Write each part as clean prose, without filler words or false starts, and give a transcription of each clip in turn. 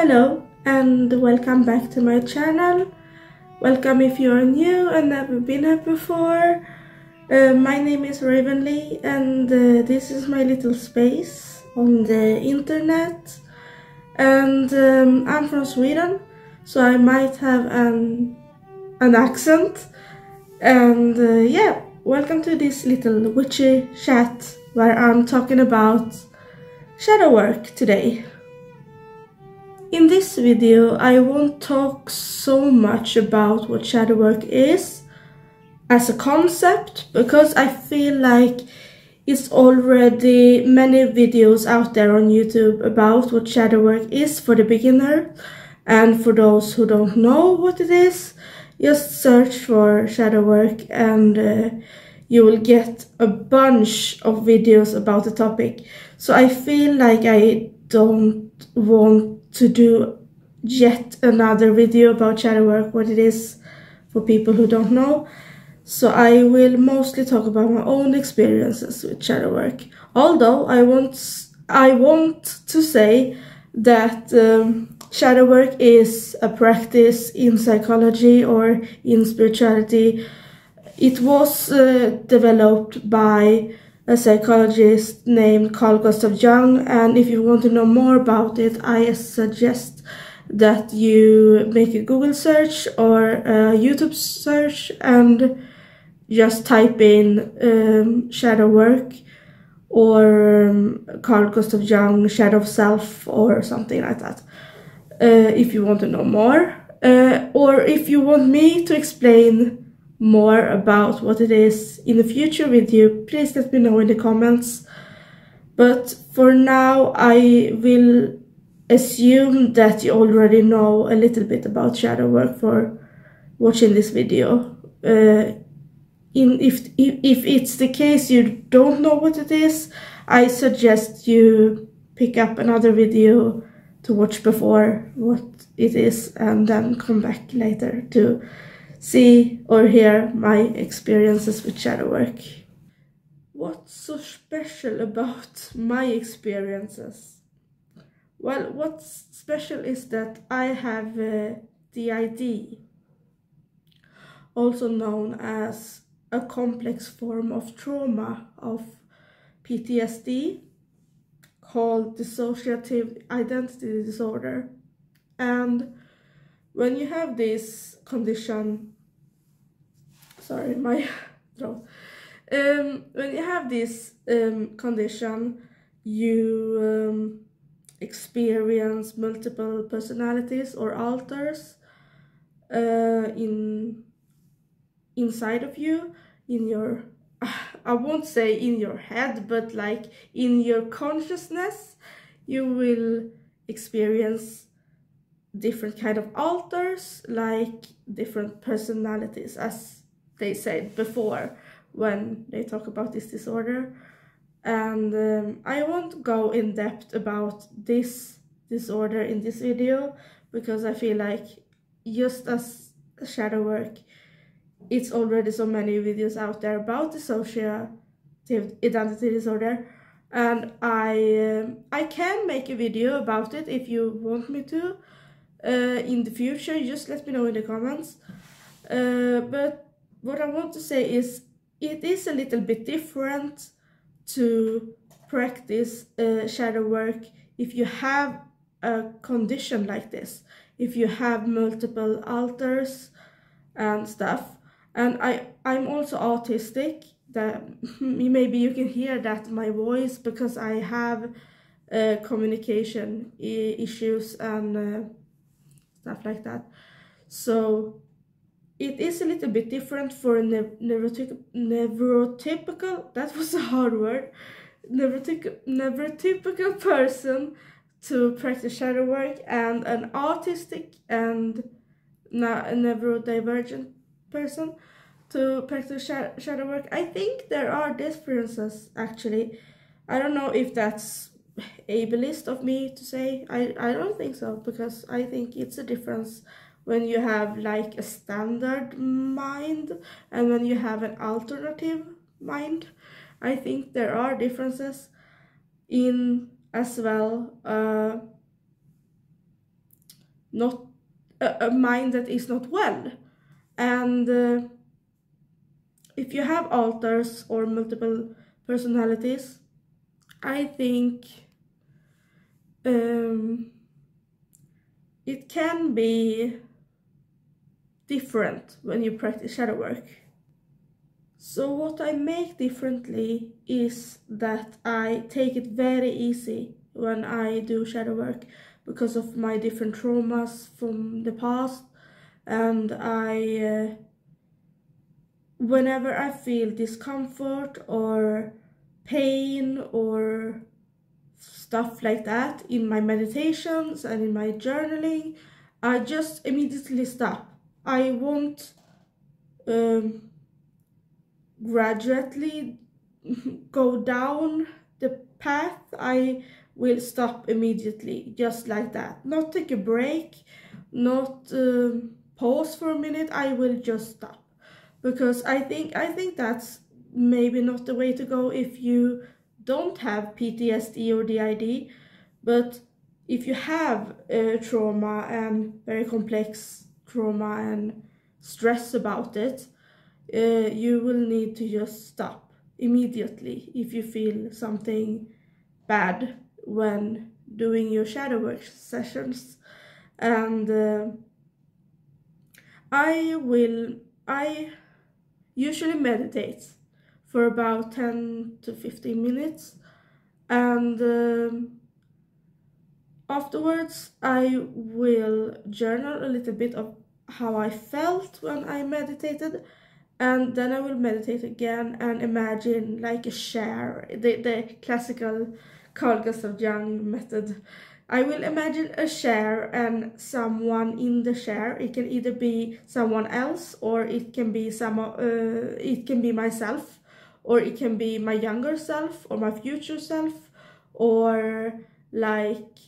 Hello and welcome back to my channel. Welcome if you're new and never been here before. My name is Ravenly and this is my little space on the internet. And I'm from Sweden, so I might have an accent. And yeah, welcome to this little witchy chat where I'm talking about shadow work today. In this video, I won't talk so much about what shadow work is as a concept, because I feel like it's already many videos out there on YouTube about what shadow work is for the beginner. And for those who don't know what it is, just search for shadow work and you will get a bunch of videos about the topic. So I feel like I don't want to do yet another video about shadow work, what it is for people who don't know. So I will mostly talk about my own experiences with shadow work. Although I want to say that shadow work is a practice in psychology or in spirituality. It was developed by a psychologist named Carl Gustav Jung, and if you want to know more about it, I suggest that you make a Google search or a YouTube search and just type in shadow work or Carl Gustav Jung shadow self or something like that, if you want to know more, or if you want me to explain more about what it is in the future video, please let me know in the comments. But for now, I will assume that you already know a little bit about shadow work for watching this video. If it's the case you don't know what it is, I suggest you pick up another video to watch before what it is and then come back later to see or hear my experiences with shadow work. What's so special about my experiences? Well, what's special is that I have DID, also known as a complex form of trauma of PTSD, called dissociative identity disorder. And when you have this condition, sorry, my throat. When you have this condition, you experience multiple personalities or alters inside of you, in your, I won't say in your head, but like in your consciousness, you will experience different kind of alters, like different personalities, as they said before when they talk about this disorder. And I won't go in depth about this disorder in this video, because I feel like just as shadow work, it's already so many videos out there about dissociative identity disorder, and I can make a video about it if you want me to in the future. Just let me know in the comments. But what I want to say is, it is a little bit different to practice shadow work if you have a condition like this, if you have multiple alters and stuff. And I'm also autistic. That maybe you can hear that my voice, because I have communication issues and stuff like that. So it is a little bit different for a neurotypical, that was a hard word, neurotypical person to practice shadow work, and an autistic and a neurodivergent person to practice shadow work. I think there are differences, actually. I don't know if that's ableist of me to say. I don't think so, because I think it's a difference when you have like a standard mind and when you have an alternative mind. I think there are differences in as well not a mind that is not well. And if you have alters or multiple personalities, I think it can be different when you practice shadow work. So what I make differently is that I take it very easy when I do shadow work because of my different traumas from the past, and whenever I feel discomfort or pain or stuff like that in my meditations and in my journaling, I just immediately stop. I won't gradually go down the path. I will stop immediately, just like that. Not take a break, not pause for a minute. I will just stop, because I think that's maybe not the way to go if you don't have PTSD or DID, but if you have trauma and very complex trauma and stress about it, you will need to just stop immediately if you feel something bad when doing your shadow work sessions. And I usually meditate for about 10 to 15 minutes, and afterwards I will journal a little bit of how I felt when I meditated, and then I will meditate again and imagine like a chair, the classical Carl Gustav Jung method. I will imagine a chair and someone in the chair. It can either be someone else, or it can be it can be myself, or it can be my younger self or my future self, or like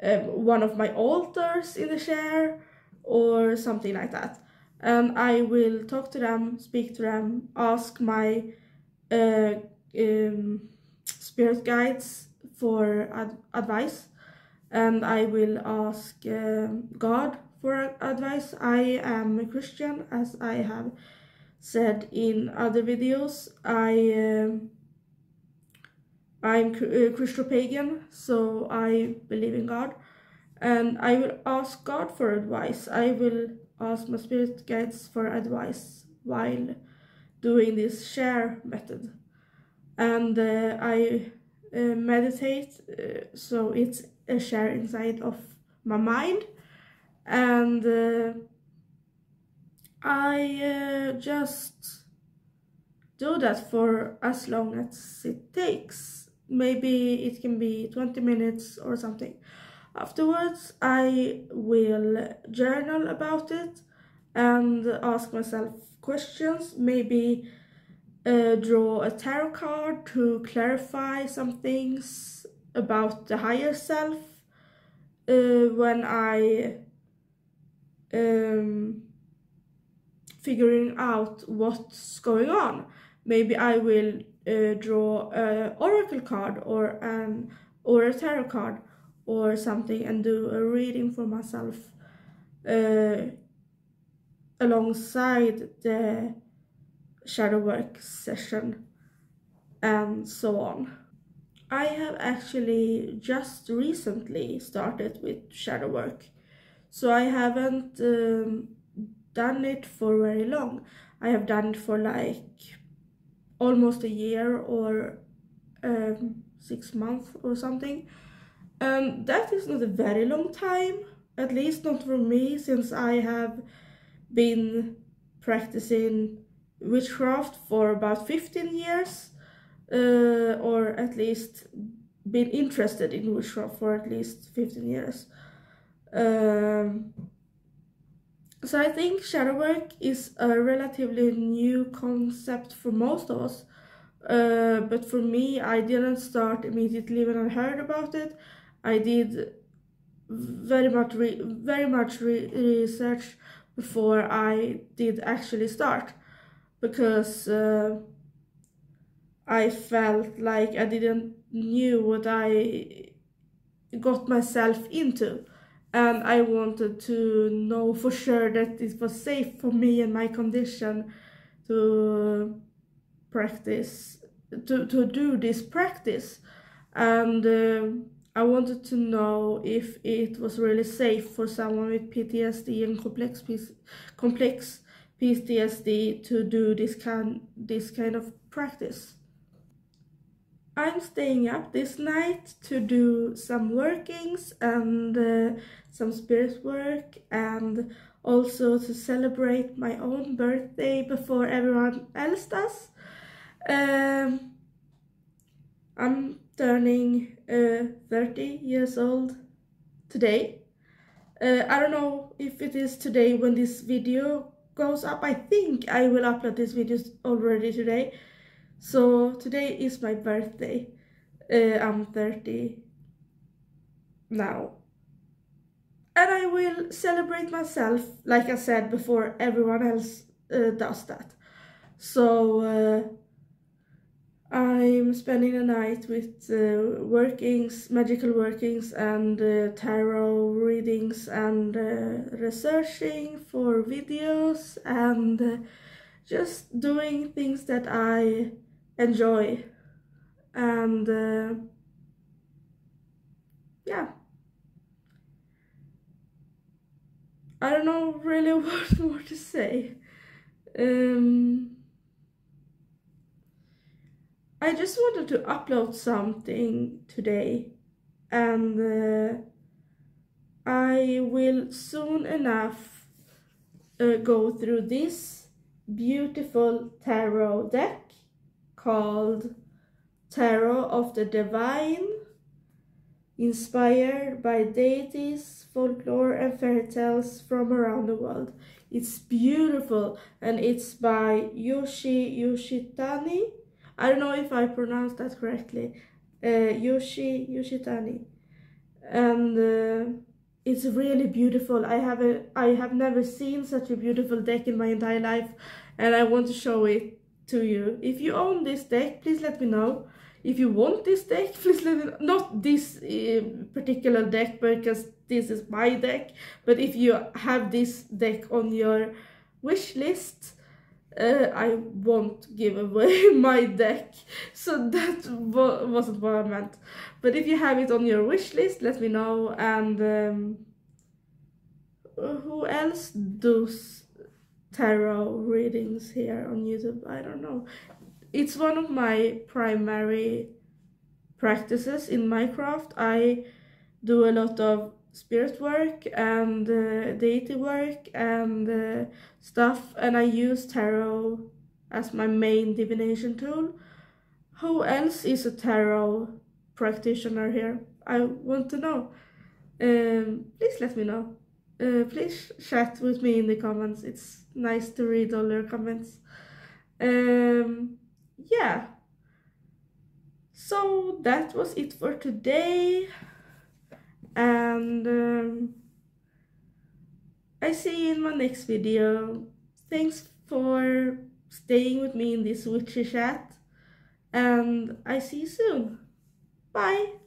one of my alters in the chair or something like that. And I will talk to them, speak to them, ask my spirit guides for advice, and I will ask God for advice. I am a Christian, as I have said in other videos. I'm Christo-pagan, so I believe in God, and I will ask God for advice. I will ask my spirit guides for advice while doing this share method. And I meditate, so it's a share inside of my mind, and I just do that for as long as it takes. Maybe it can be 20 minutes or something. Afterwards, I will journal about it and ask myself questions, maybe draw a tarot card to clarify some things about the higher self when I figuring out what's going on. Maybe I will draw an oracle card or a tarot card or something and do a reading for myself alongside the shadow work session, and so on. I have actually just recently started with shadow work, so I haven't done it for very long. I have done it for like almost a year or 6 months or something. That is not a very long time, at least not for me, since I have been practicing witchcraft for about 15 years, or at least been interested in witchcraft for at least 15 years. So I think shadow work is a relatively new concept for most of us, but for me, I didn't start immediately when I heard about it. I did very much research before I did actually start, because I felt like I didn't knew what I got myself into, and I wanted to know for sure that it was safe for me and my condition to practice, to do this practice. And I wanted to know if it was really safe for someone with PTSD and complex PTSD to do this kind of practice. I'm staying up this night to do some workings and some spirit work, and also to celebrate my own birthday before everyone else does. I'm turning 30 years old today. I don't know if it is today when this video goes up. I think I will upload this video already today. So today is my birthday. I'm 30 now. And I will celebrate myself, like I said, before everyone else does that. So I'm spending the night with workings, magical workings, and tarot readings, and researching for videos, and just doing things that I enjoy. And yeah, I don't know really what more to say. I just wanted to upload something today, and I will soon enough go through this beautiful tarot deck called Tarot of the Divine, inspired by deities, folklore, and fairy tales from around the world. It's beautiful, and it's by Yoshitani. I don't know if I pronounced that correctly. Yoshitani, and it's really beautiful. I have never seen such a beautiful deck in my entire life, and I want to show it to you. If you own this deck, please let me know. If you want this deck, please let me know. Not this particular deck, because this is my deck, but if you have this deck on your wish list, I won't give away my deck, so that wasn't what I meant. But if you have it on your wish list, let me know. And who else does tarot readings here on YouTube? I don't know. It's one of my primary practices in Minecraft. I do a lot of spirit work and deity work and stuff, and I use tarot as my main divination tool. Who else is a tarot practitioner here? I want to know. Please let me know. Please chat with me in the comments. It's nice to read all your comments. Yeah, so that was it for today, and I see you in my next video. Thanks for staying with me in this witchy chat, and I see you soon. Bye!